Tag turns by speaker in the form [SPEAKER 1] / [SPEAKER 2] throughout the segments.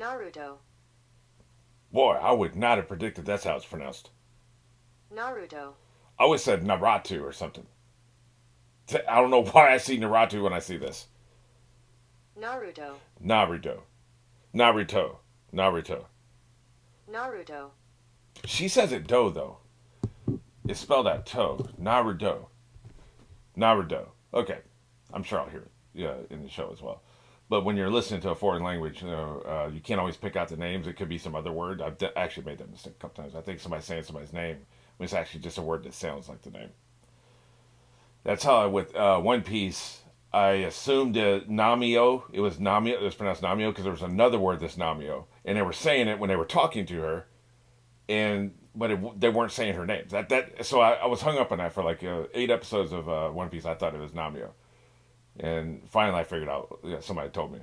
[SPEAKER 1] Naruto.
[SPEAKER 2] Boy, I would not have predicted that's how it's pronounced.
[SPEAKER 1] Naruto.
[SPEAKER 2] I would have said Naruto or something. I don't know why I see Naruto when I see this.
[SPEAKER 1] Naruto.
[SPEAKER 2] Naruto. Naruto. Naruto.
[SPEAKER 1] Naruto.
[SPEAKER 2] She says it do, though. It's spelled out toe. Naruto. Naruto. Okay. I'm sure I'll hear it, yeah, in the show as well. But when you're listening to a foreign language, you can't always pick out the names. It could be some other word. I've actually made that mistake a couple times. I think somebody's saying somebody's name when it's actually just a word that sounds like the name. That's how with One Piece, I assumed Namio. It was Namio. It was pronounced Namio because there was another word that's Namio, and they were saying it when they were talking to her, and they weren't saying her name. So I was hung up on that for like 8 episodes of One Piece. I thought it was Namio, and finally I figured out. Yeah, somebody told me.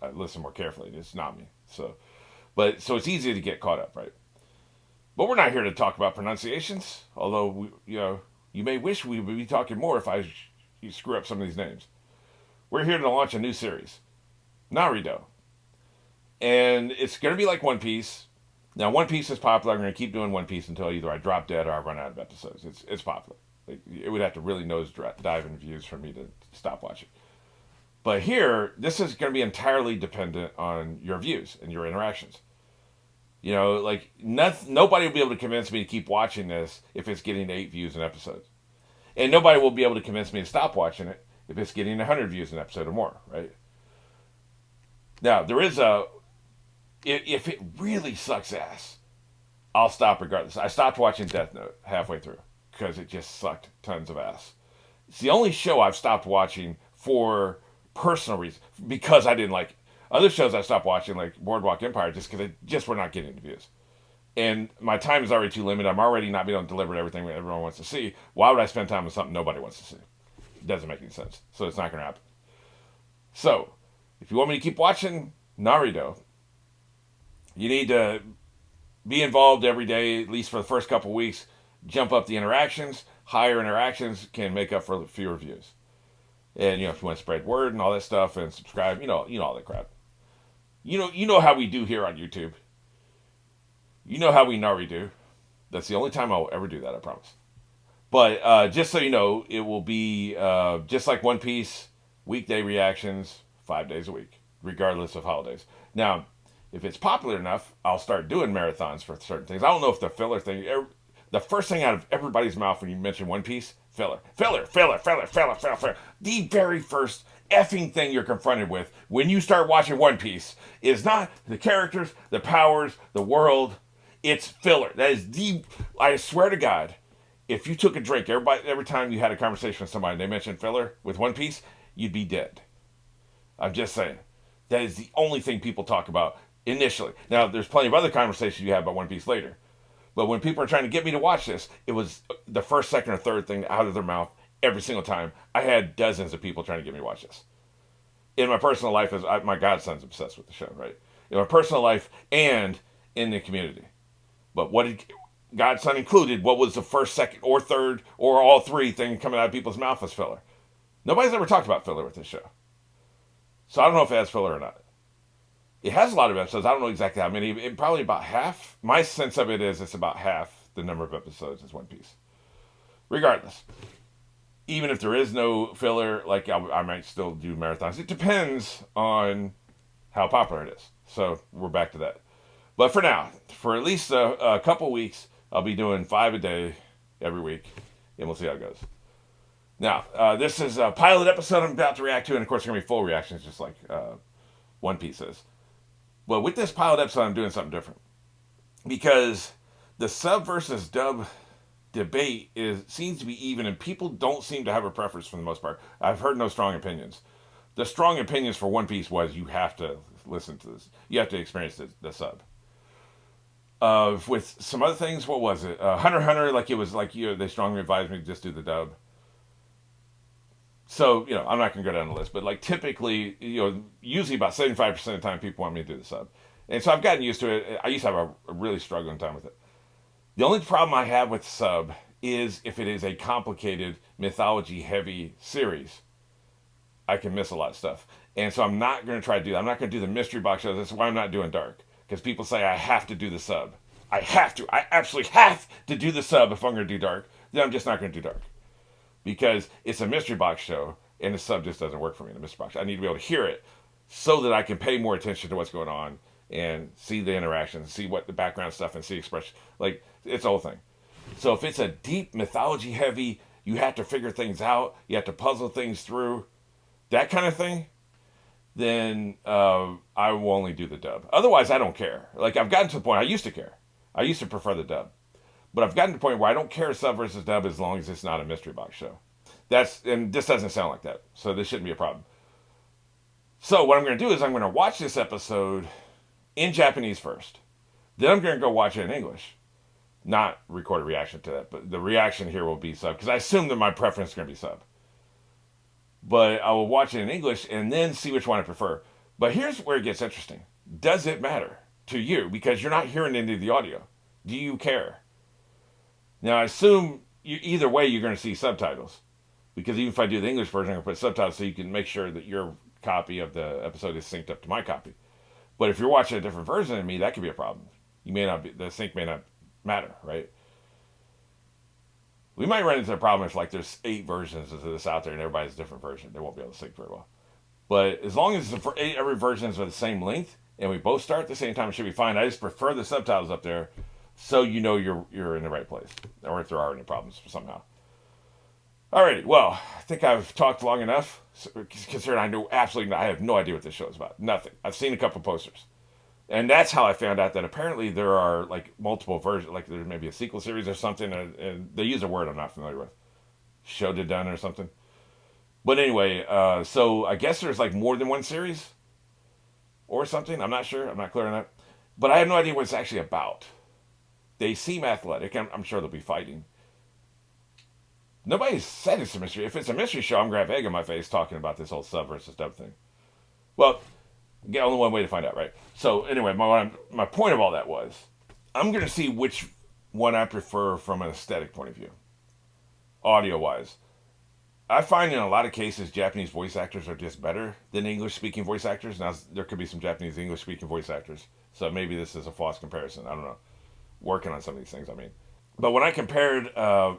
[SPEAKER 2] I listened more carefully. It's Nami. So it's easy to get caught up, right? But we're not here to talk about pronunciations. Although you may wish we would be talking more if you screw up some of these names. We're here to launch a new series, Naruto, and it's going to be like One Piece. Now, One Piece is popular. I'm going to keep doing One Piece until either I drop dead or I run out of episodes. It's popular. It would have to really nose dive in views for me to stop watching. But here, this is going to be entirely dependent on your views and your interactions. Nobody will be able to convince me to keep watching this if it's getting 8 views an episode. And nobody will be able to convince me to stop watching it if it's getting 100 views an episode or more, right? Now, there is if it really sucks ass, I'll stop regardless. I stopped watching Death Note halfway through because it just sucked tons of ass. It's the only show I've stopped watching for personal reasons because I didn't like it. Other shows I stopped watching, like Boardwalk Empire, just because they just were not getting the views. And my time is already too limited. I'm already not being able to deliver everything everyone wants to see. Why would I spend time on something nobody wants to see? It doesn't make any sense. So it's not going to happen. So, if you want me to keep watching Naruto, you need to be involved every day, at least for the first couple weeks. Jump up the interactions. Higher interactions can make up for fewer views. And if you want to spread word and all that stuff and subscribe, all that crap. You know how we do here on YouTube. You know how we Naruto. That's the only time I'll ever do that, I promise. But just so you know, it will be just like One Piece, weekday reactions, 5 days a week, regardless of holidays. Now, if it's popular enough, I'll start doing marathons for certain things. I don't know if the filler thing, the first thing out of everybody's mouth when you mention One Piece, filler. Filler, filler, filler, filler, filler, filler. The very first effing thing you're confronted with when you start watching One Piece is not the characters, the powers, the world. It's filler. That is I swear to God, if you took a drink, every time you had a conversation with somebody and they mentioned filler with One Piece, you'd be dead. I'm just saying. That is the only thing people talk about initially. Now, there's plenty of other conversations you have about One Piece later. But when people are trying to get me to watch this, it was the first, second, or third thing out of their mouth every single time. I had dozens of people trying to get me to watch this. In my personal life, my godson's obsessed with the show, right? In my personal life and in the community. But what did Godson included? What was the first, second, or third, or all three thing coming out of people's mouth as filler? Nobody's ever talked about filler with this show. So I don't know if it has filler or not. It has a lot of episodes. I don't know exactly how many. Probably about half. My sense of it is it's about half the number of episodes as One Piece. Regardless, even if there is no filler, like I might still do marathons. It depends on how popular it is. So we're back to that. But for now, for at least a couple weeks, I'll be doing 5 a day every week, and we'll see how it goes. Now, this is a pilot episode I'm about to react to, and of course, it's going to be full reactions, just like One Piece is. But with this pilot episode, I'm doing something different. Because the sub versus dub debate seems to be even, and people don't seem to have a preference for the most part. I've heard no strong opinions. The strong opinions for One Piece was you have to listen to this. You have to experience the sub. With some other things, what was it? Hunter x Hunter, like it was like they strongly advised me to just do the dub. So, I'm not going to go down the list, but like typically, usually about 75% of the time people want me to do the sub. And so I've gotten used to it. I used to have a really struggling time with it. The only problem I have with sub is if it is a complicated mythology heavy series. I can miss a lot of stuff. And so I'm not going to try to do that. I'm not going to do the mystery box shows. That's why I'm not doing dark. Because people say I have to do the sub. I have to. I absolutely have to do the sub if I'm going to do dark. Then I'm just not going to do dark. Because it's a mystery box show, and the sub just doesn't work for me in the mystery box. I need to be able to hear it so that I can pay more attention to what's going on and see the interactions, see what the background stuff, and see expression. Like, it's the whole thing. So if it's a deep mythology heavy, you have to figure things out, you have to puzzle things through, that kind of thing, then I will only do the dub. Otherwise, I don't care. Like, I've gotten to the point, I used to care. I used to prefer the dub. But I've gotten to the point where I don't care sub versus dub as long as it's not a mystery box show. And this doesn't sound like that, so this shouldn't be a problem. So what I'm going to do is I'm going to watch this episode in Japanese first. Then I'm going to go watch it in English. Not record a reaction to that, but the reaction here will be sub, because I assume that my preference is going to be sub. But I will watch it in English and then see which one I prefer. But here's where it gets interesting. Does it matter to you? Because you're not hearing any of the audio. Do you care? Now, I assume either way you're going to see subtitles. Because even if I do the English version, I'm going to put subtitles so you can make sure that your copy of the episode is synced up to my copy. But if you're watching a different version than me, that could be a problem. The sync may not matter, right? We might run into a problem if like there's 8 versions of this out there and everybody has a different version. They won't be able to sync very well. But as long as every version is of the same length and we both start at the same time, it should be fine. I just prefer the subtitles up there so you know you're in the right place, or if there are any problems somehow. Alrighty, well, I think I've talked long enough, considering I have no idea what this show is about. Nothing. I've seen a couple posters. And that's how I found out that apparently there are like multiple versions, like there's maybe a sequel series or something, and they use a word I'm not familiar with. Show-to-done or something. But anyway, so I guess there's like more than one series or something. I'm not sure. I'm not clear on that. But I have no idea what it's actually about. They seem athletic. I'm sure they'll be fighting. Nobody said it's a mystery. If it's a mystery show, I'm going to have egg on my face talking about this whole sub versus dub thing. Well, only one way to find out, right? So anyway, my point of all that was, I'm going to see which one I prefer from an aesthetic point of view, audio-wise. I find in a lot of cases, Japanese voice actors are just better than English-speaking voice actors. Now, there could be some Japanese English-speaking voice actors, so maybe this is a false comparison. I don't know. Working on some of these things, I mean. But when I compared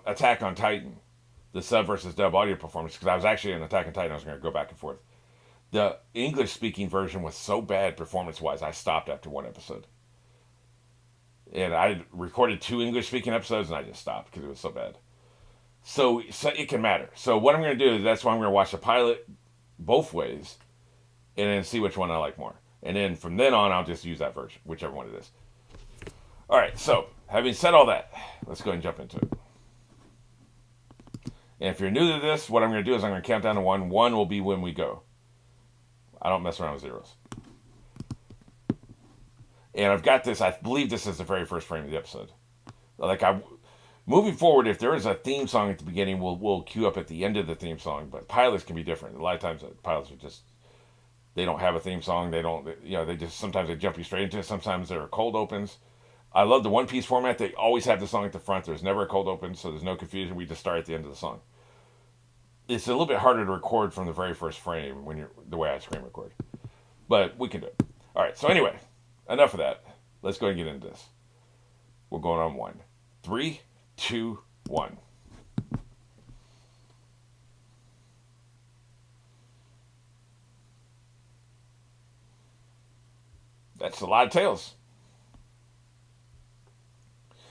[SPEAKER 2] Attack on Titan, the sub versus dub audio performance, because I was actually in Attack on Titan, I was going to go back and forth. The English-speaking version was so bad performance-wise, I stopped after one episode. And I recorded 2 English-speaking episodes, and I just stopped because it was so bad. So it can matter. So what I'm going to do is that's why I'm going to watch the pilot both ways, and then see which one I like more. And then from then on, I'll just use that version, whichever one it is. All right, so having said all that, let's go ahead and jump into it. And if you're new to this, what I'm going to do is I'm going to count down to 1. 1 will be when we go. I don't mess around with zeros. And I've got this, I believe this is the very first frame of the episode. Moving forward, if there is a theme song at the beginning, we'll cue up at the end of the theme song. But pilots can be different. A lot of times pilots are just, they don't have a theme song. Sometimes they jump you straight into it. Sometimes there are cold opens. I love the One Piece format. They always have the song at the front. There's never a cold open, so there's no confusion. We just start at the end of the song. It's a little bit harder to record from the very first frame the way I screen record. But we can do it. All right, so anyway, enough of that. Let's go and get into this. We're going on 1. 3, 2, 1. That's a lot of tails.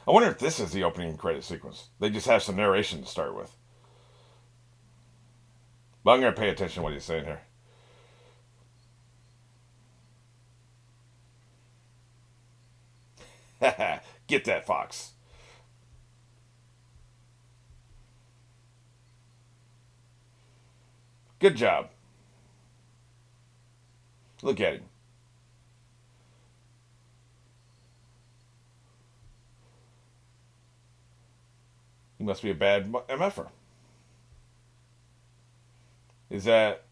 [SPEAKER 2] I wonder if this is the opening credit sequence. They just have some narration to start with. But I'm going to pay attention to what he's saying here. Get that, Fox. Good job. Look at him. He must be a bad MFer. Is that...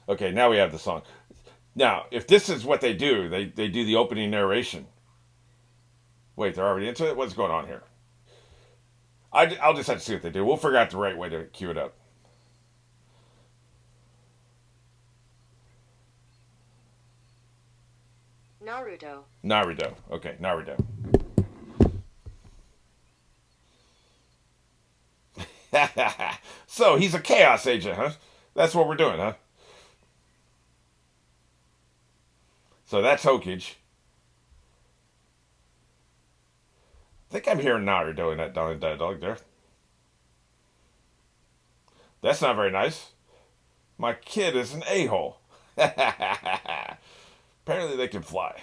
[SPEAKER 2] Okay, now we have the song. Now, if this is what they do, they do the opening narration. Wait, they're already into it? What's going on here? I'll just have to see what they do. We'll figure out the right way to cue it up.
[SPEAKER 1] Naruto.
[SPEAKER 2] Naruto. Okay, Naruto. So he's a chaos agent, huh? That's what we're doing, huh? So that's Hokage. I think I'm hearing Naruto in that dialogue there. That's not very nice. My kid is an a-hole. Apparently they can fly.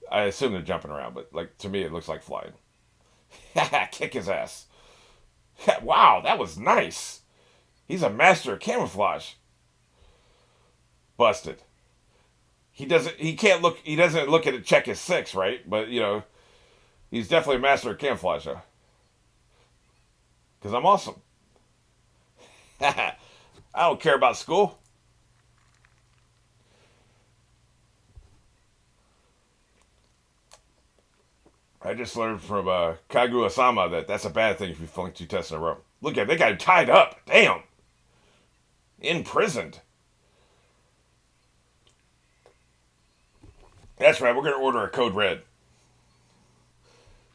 [SPEAKER 2] I assume they're jumping around, but like to me it looks like flying. Kick his ass. Wow, that was nice. He's a master of camouflage. Busted. He can't look he doesn't look at it check his six, right? But he's definitely a master of camouflage though. Because I'm awesome. I don't care about school. I just learned from Kaguya-sama that that's a bad thing if you flunk 2 tests in a row. Look at they got him tied up. Damn. Imprisoned. That's right. We're gonna order a code red.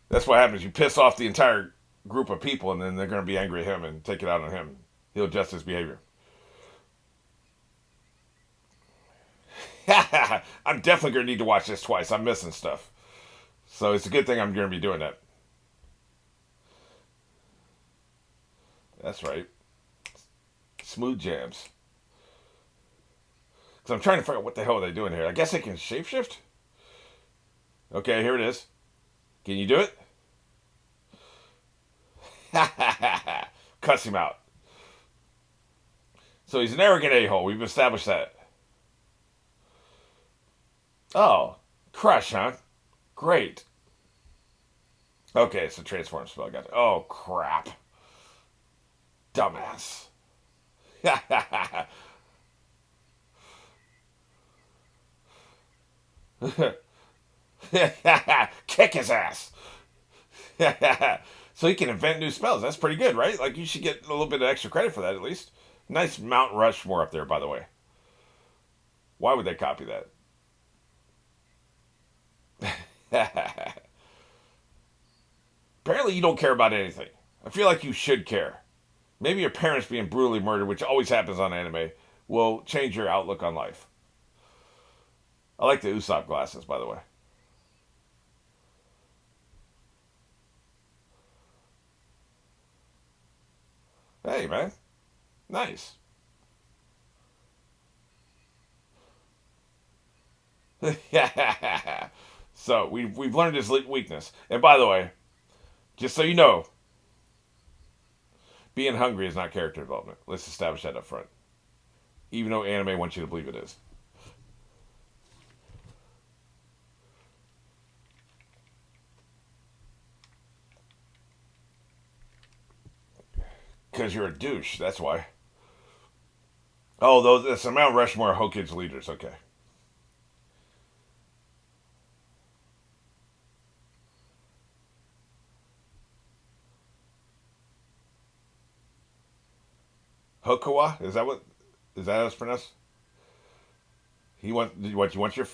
[SPEAKER 2] That's what happens. You piss off the entire group of people, and then they're gonna be angry at him and take it out on him. He'll adjust his behavior. I'm definitely gonna need to watch this twice. I'm missing stuff, so it's a good thing I'm gonna be doing that. That's right. Smooth jams. Because I'm trying to figure out what the hell are they doing here. I guess they can shapeshift? Okay, here it is. Can you do it? Cuss him out. So he's an arrogant a-hole. We've established that. Oh, crush, huh? Great. Okay, it's a transform spell. Got it. Oh, crap. Dumbass. Kick his ass. So he can invent new spells. That's pretty good, right? Like you should get a little bit of extra credit for that at least. Nice Mount Rushmore up there, by the way. Why would they copy that? Apparently you don't care about anything. I feel like you should care. Maybe your parents being brutally murdered, which always happens on anime, will change your outlook on life. I like the Usopp glasses, by the way. Hey, man. Nice. So we've learned his weakness. And by the way, just so you know, being hungry is not character development. Let's establish that up front. Even though anime wants you to believe it is. Because you're a douche, that's why. Oh, those that's Mount Rushmore Hokage leaders, okay. Hokawa? Is that how it's pronounced? What you want your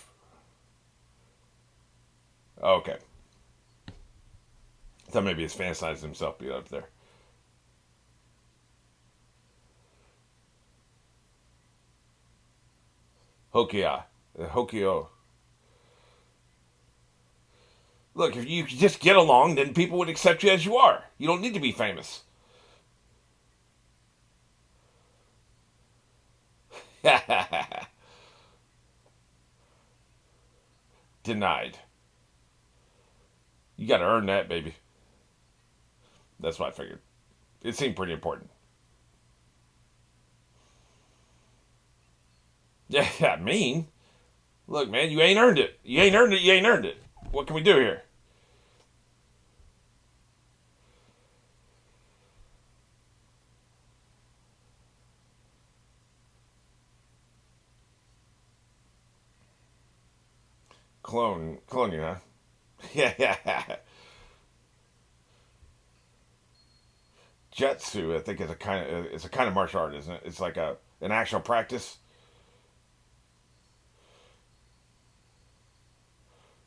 [SPEAKER 2] oh, okay. I thought maybe he's fantasized himself being up there. Hokia. Hokio. Look, if you could just get along, then people would accept you as you are. You don't need to be famous. Denied. You got to earn that, baby. That's what I figured. It seemed pretty important. Yeah, mean. Look, man, you ain't earned it. You ain't earned it. You ain't earned it. What can we do here? Clone you, huh? Yeah. Jutsu, I think, is a kind of martial art, isn't it? It's like an actual practice,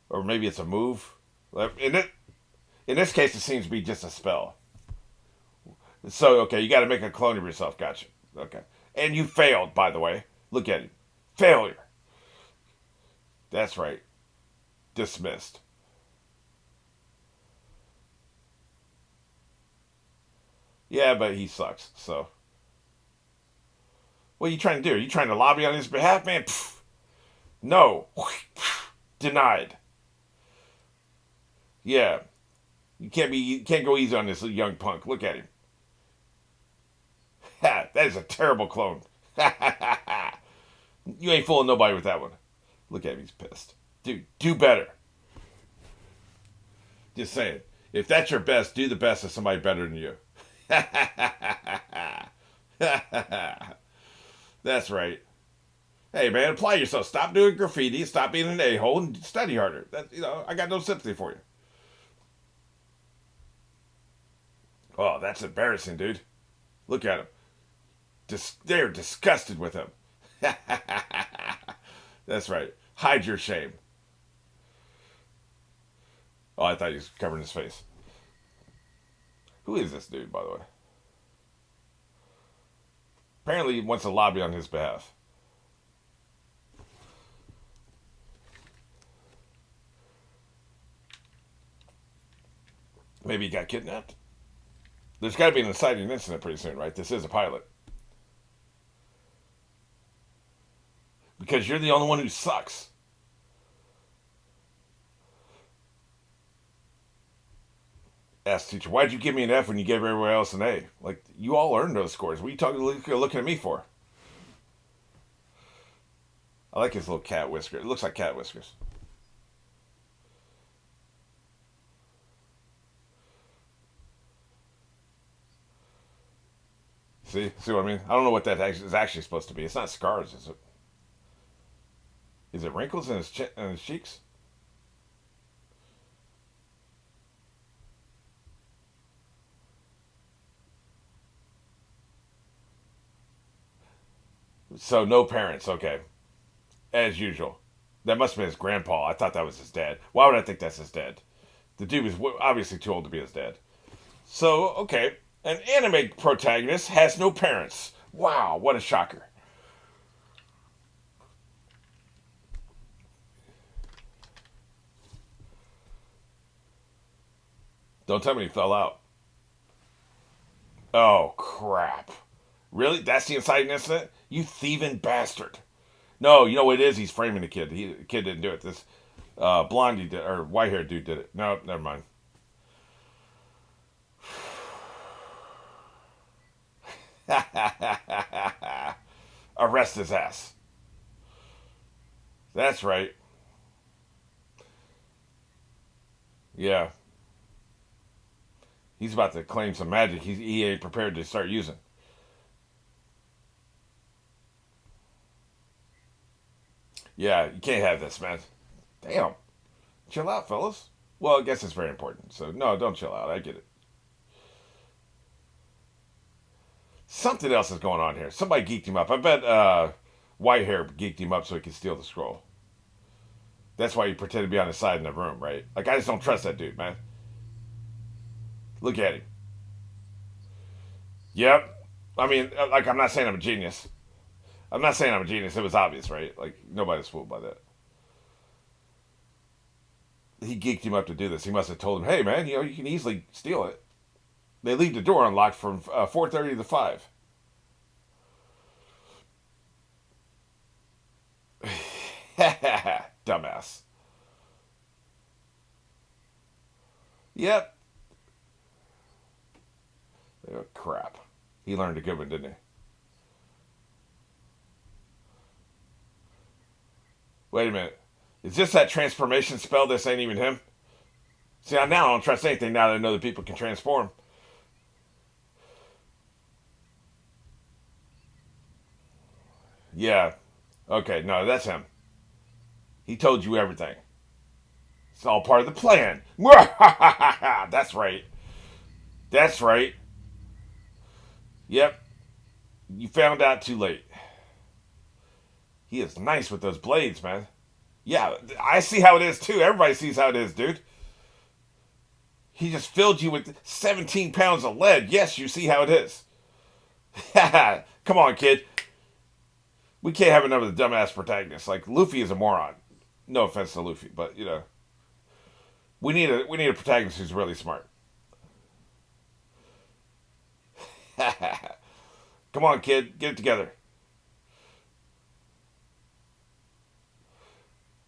[SPEAKER 2] or maybe it's a move. In this case, it seems to be just a spell. So okay, you got to make a clone of yourself. Gotcha. Okay, and you failed, by the way. Look at it, failure. That's right. Dismissed. Yeah, but he sucks. So, what are you trying to do? Are you trying to lobby on his behalf, man? Pfft. No. Denied. Yeah, you can't go easy on this young punk. Look at him. Ha, that is a terrible clone. You ain't fooling nobody with that one. Look at him, he's pissed. Dude, do better. Just saying. If that's your best, do the best of somebody better than you. That's right. Hey man, apply yourself. Stop doing graffiti. Stop being an a-hole and study harder. I got no sympathy for you. Oh, that's embarrassing, dude. Look at him. They're disgusted with him. That's right. Hide your shame. Oh, I thought he was covering his face. Who is this dude, by the way? Apparently, he wants to lobby on his behalf. Maybe he got kidnapped? There's got to be an inciting incident pretty soon, right? This is a pilot. Because you're the only one who sucks. Asked teacher, why'd you give me an F when you gave everyone else an A? Like, you all earned those scores. What are you looking at me for? I like his little cat whisker. It looks like cat whiskers. See what I mean? I don't know what that is actually supposed to be. It's not scars, is it? Is it wrinkles in his cheeks? So no parents, okay. As usual. That must have been his grandpa. I thought that was his dad. Why would I think that's his dad? The dude was obviously too old to be his dad. So, okay. An anime protagonist has no parents. Wow, what a shocker. Don't tell me he fell out. Oh, crap. Really? That's the inciting incident? You thieving bastard. No, you know what it is? He's framing the kid. The kid didn't do it. This blondie did, or white haired dude did it. No, never mind. Arrest his ass. That's right. Yeah. He's about to claim some magic he ain't prepared to start using. Yeah, you can't have this, man. Damn. Chill out, fellas. Well, I guess it's very important. So, no, don't chill out. I get it. Something else is going on here. Somebody geeked him up. I bet Whitehair geeked him up so he could steal the scroll. That's why he pretended to be on his side in the room, right? Like, I just don't trust that dude, man. Look at him. Yep. I mean, like, I'm not saying I'm a genius. I'm not saying I'm a genius. It was obvious, right? Like, nobody's fooled by that. He geeked him up to do this. He must have told him, hey, man, you can easily steal it. They leave the door unlocked from 4:30 to 5. Dumbass. Yep. Oh, crap. He learned a good one, didn't he? Wait a minute. Is this that transformation spell? This ain't even him? See, now I don't trust anything now that I know that people can transform. Yeah. Okay, no, that's him. He told you everything. It's all part of the plan. That's right. That's right. Yep, you found out too late. He is nice with those blades, man. Yeah, I see how it is too. Everybody sees how it is, dude. He just filled you with 17 pounds of lead. Yes, you see how it is. Come on, kid. We can't have another dumbass protagonist. Like, Luffy is a moron. No offense to Luffy, but, you know. We need a protagonist who's really smart. Come on, kid. Get it together.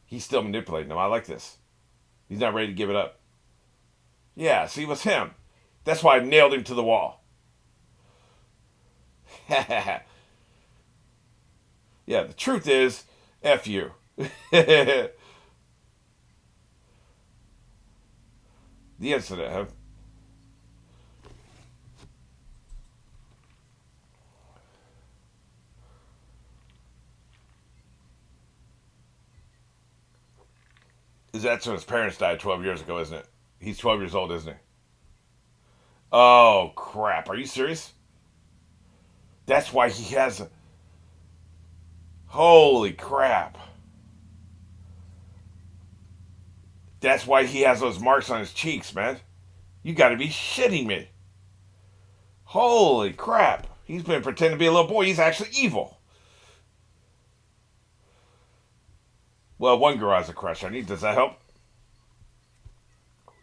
[SPEAKER 2] He's still manipulating him. I like this. He's not ready to give it up. Yeah, see, it was him. That's why I nailed him to the wall. Yeah, the truth is, F you. The incident, huh? That's when his parents died 12 years ago, isn't it? He's 12 years old, isn't he? Oh, crap. Are you serious? That's why he has a... Holy crap. That's why he has those marks on his cheeks, man. You gotta be shitting me. Holy crap. He's been pretending to be a little boy. He's actually evil. Well, one girl has a crush on you. Does that help?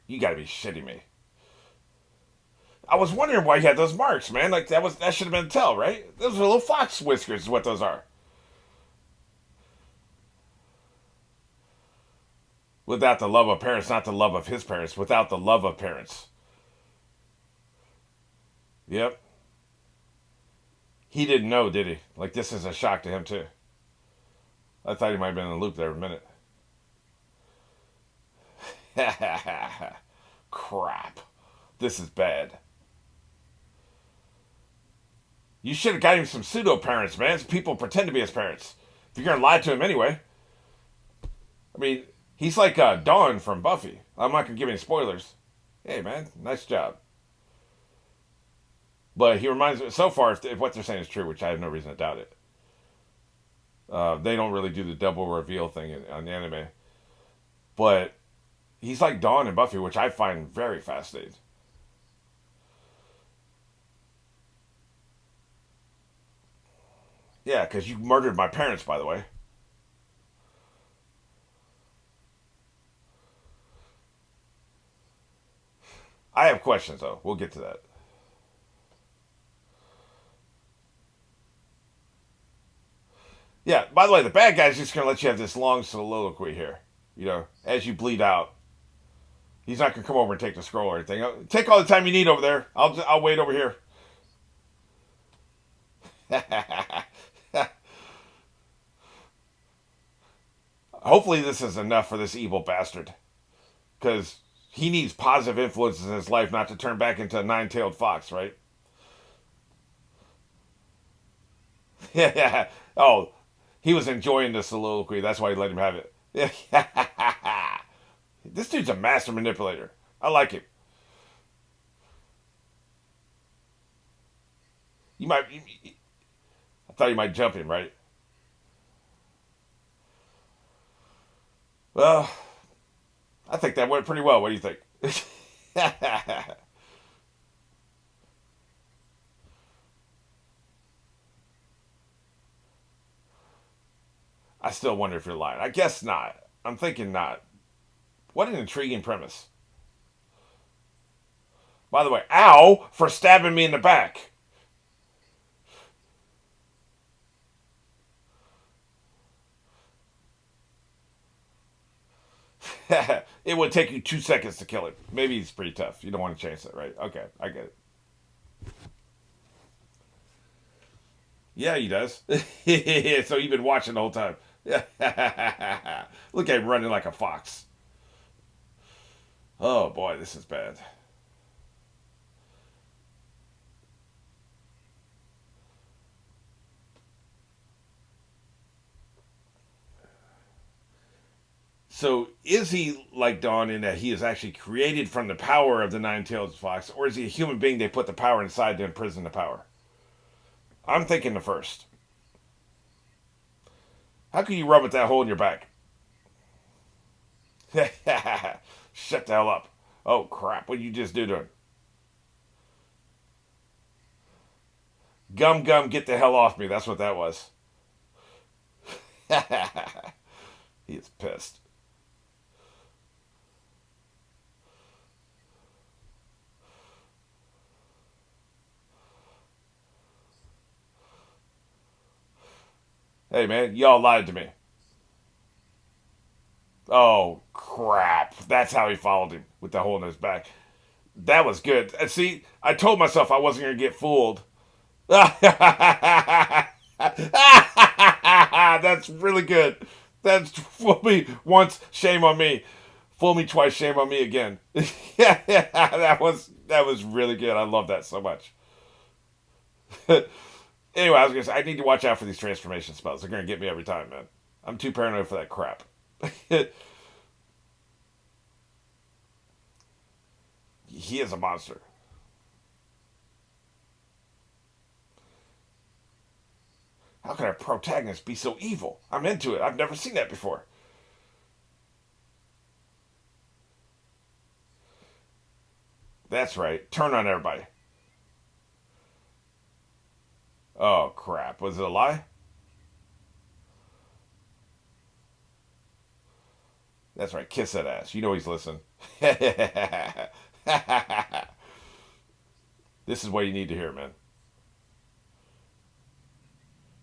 [SPEAKER 2] You gotta be shitting me. I was wondering why he had those marks, man. Like, that should have been a tell, right? Those are little fox whiskers is what those are. Without the love of parents, not the love of his parents. Without the love of parents. Yep. He didn't know, did he? Like, this is a shock to him, too. I thought he might have been in the loop there a minute. Crap. This is bad. You should have got him some pseudo parents, man. People pretend to be his parents. If you're going to lie to him anyway. I mean, he's like Dawn from Buffy. I'm not going to give any spoilers. Hey, man, nice job. But he reminds me, so far, if what they're saying is true, which I have no reason to doubt it, they don't really do the double reveal thing on the anime. But he's like Dawn and Buffy, which I find very fascinating. Yeah, because you murdered my parents, by the way. I have questions, though. We'll get to that. Yeah, by the way, the bad guy's just going to let you have this long soliloquy here. You know, as you bleed out. He's not going to come over and take the scroll or anything. Take all the time you need over there. I'll wait over here. Hopefully this is enough for this evil bastard. Because he needs positive influences in his life not to turn back into a nine-tailed fox, right? Yeah. Oh, he was enjoying the soliloquy. That's why he let him have it. This dude's a master manipulator. I like him. You might. I thought you might jump him, right? Well, I think that went pretty well. What do you think? I still wonder if you're lying. I guess not. I'm thinking not. What an intriguing premise. By the way, ow for stabbing me in the back. It would take you 2 seconds to kill him. Maybe he's pretty tough. You don't want to change that, right? Okay, I get it. Yeah, he does. So you've been watching the whole time. Look at him running like a fox. Oh boy, this is bad. So is he like Dawn in that he is actually created from the power of the nine-tailed fox, or is he a human being they put the power inside to imprison the power? I'm thinking the first. How can you rub at that hole in your back? Shut the hell up. Oh crap, what did you just do to him? Gum gum, get the hell off me. That's what that was. He is pissed. Hey man, y'all lied to me. Oh crap. That's how he followed him with the hole in his back. That was good. And see, I told myself I wasn't gonna get fooled. That's really good. That's fool me once, shame on me. Fool me twice, shame on me again. Yeah, that was really good. I love that so much. Anyway, I was gonna say I need to watch out for these transformation spells. They're gonna get me every time, man. I'm too paranoid for that crap. He is a monster. How can a protagonist be so evil? I'm into it. I've never seen that before. That's right. Turn on everybody. Oh crap. Was it a lie? That's right. Kiss that ass. You know he's listening. This is what you need to hear, man.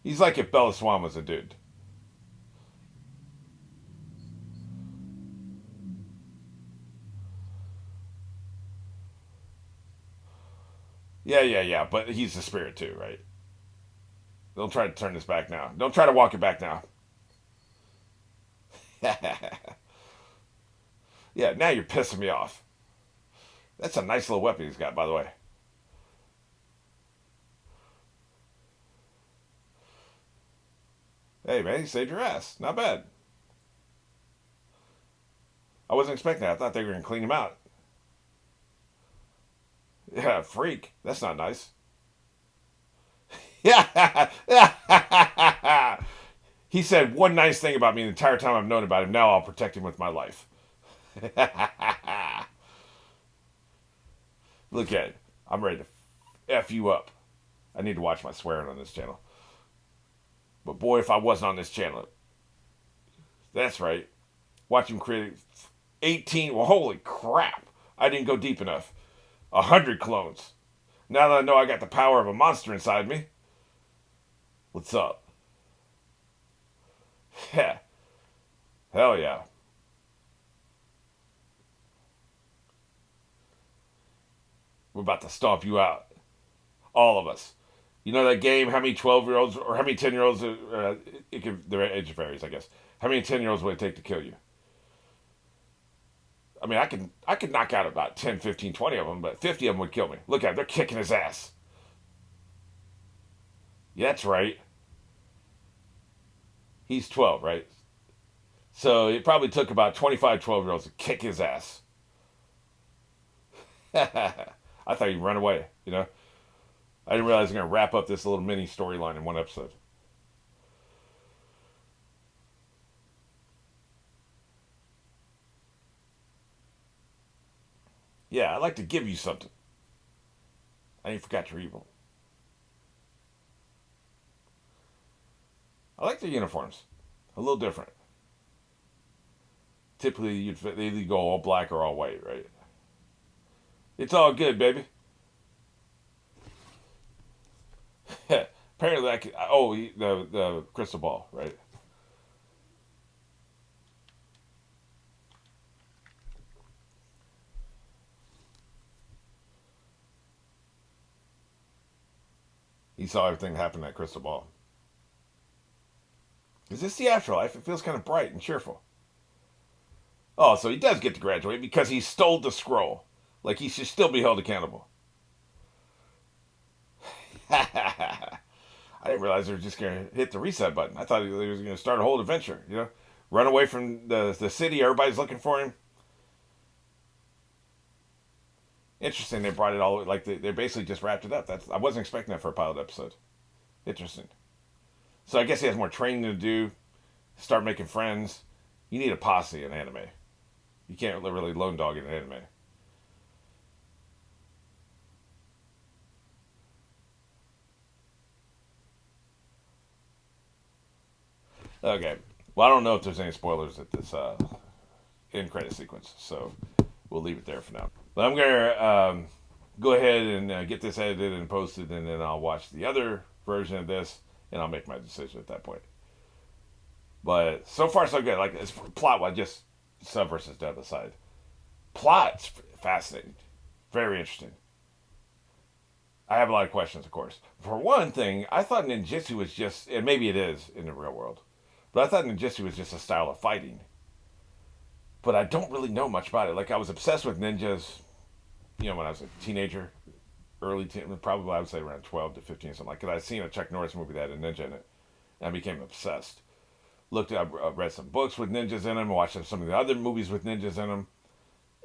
[SPEAKER 2] He's like if Bella Swan was a dude. Yeah. But he's the spirit too, right? Don't try to turn this back now. Don't try to walk it back now. Yeah, now you're pissing me off. That's a nice little weapon he's got, by the way. Hey, man, he saved your ass. Not bad. I wasn't expecting that. I thought they were going to clean him out. Yeah, freak. That's not nice. Yeah. He said one nice thing about me the entire time I've known about him. Now I'll protect him with my life. Look at it. I'm ready to F you up. I need to watch my swearing on this channel. But boy, if I wasn't on this channel. That's right. Watch him create 18. Well, holy crap. I didn't go deep enough. 100 clones. Now that I know I got the power of a monster inside me. What's up? Yeah. Hell yeah. We're about to stomp you out. All of us. You know that game? How many 12-year-olds or how many 10-year-olds? Their age varies, I guess. How many 10-year-olds would it take to kill you? I mean, I could knock out about 10, 15, 20 of them, but 50 of them would kill me. Look at him. They're kicking his ass. Yeah, that's right. He's 12, right? So it probably took about 25 12-year-olds to kick his ass. I thought he'd run away, you know? I didn't realize I was going to wrap up this little mini storyline in one episode. Yeah, I'd like to give you something. I ain't forgot your evil. I like the uniforms. A little different. Typically, they either go all black or all white, right? It's all good, baby. Apparently, the crystal ball, right? He saw everything happen in that crystal ball. Is this the afterlife? It feels kind of bright and cheerful. Oh, so he does get to graduate because he stole the scroll. Like he should still be held accountable. I didn't realize they were just going to hit the reset button. I thought he was going to start a whole adventure, you know? Run away from the city, everybody's looking for him. Interesting, they brought it all, like they basically just wrapped it up. I wasn't expecting that for a pilot episode. Interesting. So I guess he has more training to do. Start making friends. You need a posse in anime. You can't really lone dog in an anime. Okay. Well, I don't know if there's any spoilers at this end credit sequence, so we'll leave it there for now. But I'm gonna go ahead and get this edited and posted, and then I'll watch the other version of this, and I'll make my decision at that point. But so far so good. Like it's plot wise, just sub versus dub aside. Plot's fascinating, very interesting. I have a lot of questions, of course. For one thing, I thought ninjutsu was just, and maybe it is in the real world, but I thought ninjutsu was just a style of fighting. But I don't really know much about it. Like I was obsessed with ninjas, when I was a teenager, early teen, probably I would say around 12 to 15, something like that. I'd seen a Chuck Norris movie that had a ninja in it, and I became obsessed. I read some books with ninjas in them, watched some of the other movies with ninjas in them,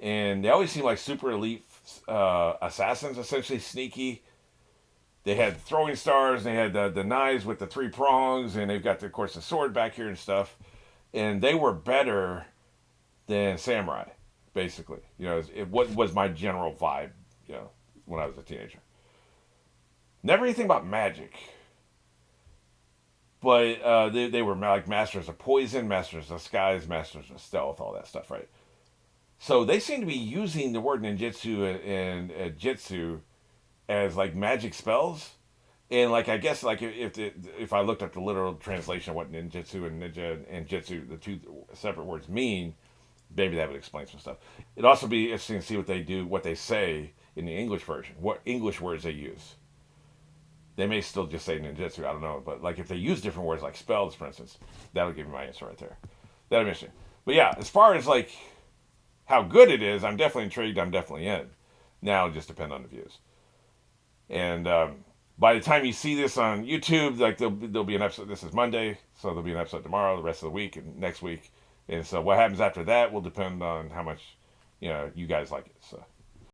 [SPEAKER 2] and they always seemed like super elite assassins, essentially sneaky. They had throwing stars, they had the knives with the three prongs, and they've got, of course, the sword back here and stuff. And they were better than samurai, basically. What was my general vibe, when I was a teenager. Never anything about magic. But they were like masters of poison, masters of skies, masters of stealth, all that stuff, right? So they seem to be using the word ninjutsu and jitsu as like magic spells, and like I guess like if I looked up the literal translation of what ninjutsu and ninja and jitsu, the two separate words mean, maybe that would explain some stuff. It'd also be interesting to see what they say in the English version, what English words they use. They may still just say ninjutsu, I don't know, but like if they use different words like spells, for instance, that'll give me my answer right there. That'll be interesting. But yeah, as far as like how good it is, I'm definitely intrigued. I'm definitely in. Now it just depends on the views. And by the time you see this on YouTube, like there'll be an episode. This is Monday, so there'll be an episode tomorrow, the rest of the week, and next week. And so what happens after that will depend on how much you guys like it. So